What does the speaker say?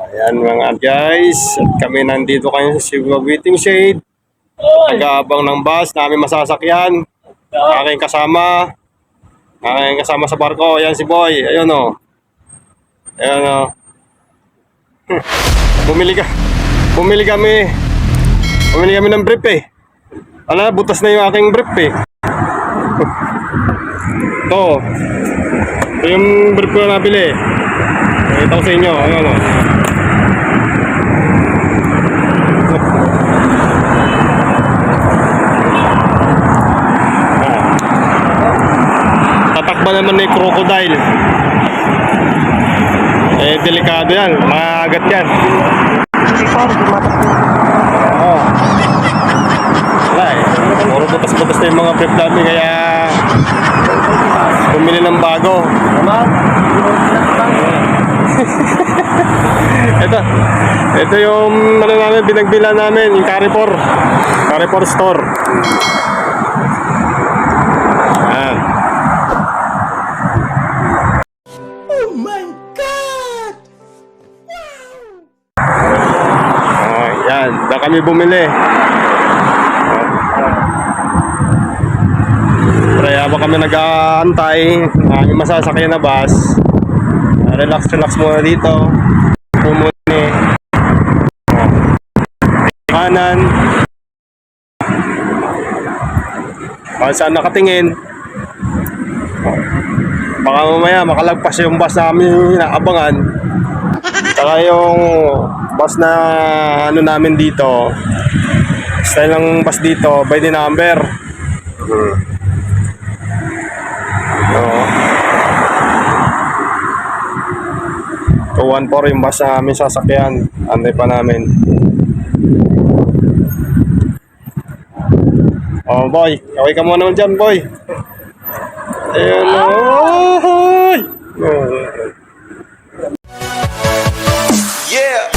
Ayan mga guys, at kami nandito kayo sa Cebu Waiting Shade. Nag-aabang ng bus na aming masasakyan. Aking kasama sa barko. Ayan si Boy. Ayun o. Ayan o. Bumili kami ng brief eh. Ala, butas na yung aking brief eh. Ito yung brief ko na nabili. Ito ko sa inyo. Ayun o. Tatakba naman ni crocodile. Eh, delikado yan. Maagat yan. Oo. Wala eh. Puro butas-butas na yung mga brief namin. Kaya bumili ng bago. Ito yung ano namin, binagbila namin, yung Carrefour store. Ayan. Oh my God! Yan, da kami bumili. Pero habang kami nag-aantay ng aming masasakyan na bus, relax muna dito. Pumuni. Kanan. Kung saan nakatingin. Baka mamaya makalagpas yung bus namin inaabangan. Saka yung bus na ano namin dito, style ng bus dito by the number. Oo. 214 yung bus na aming sasakyan. Antay pa namin. Oh boy, kaway ka muna naman dyan boy. Ayun o. Yeah!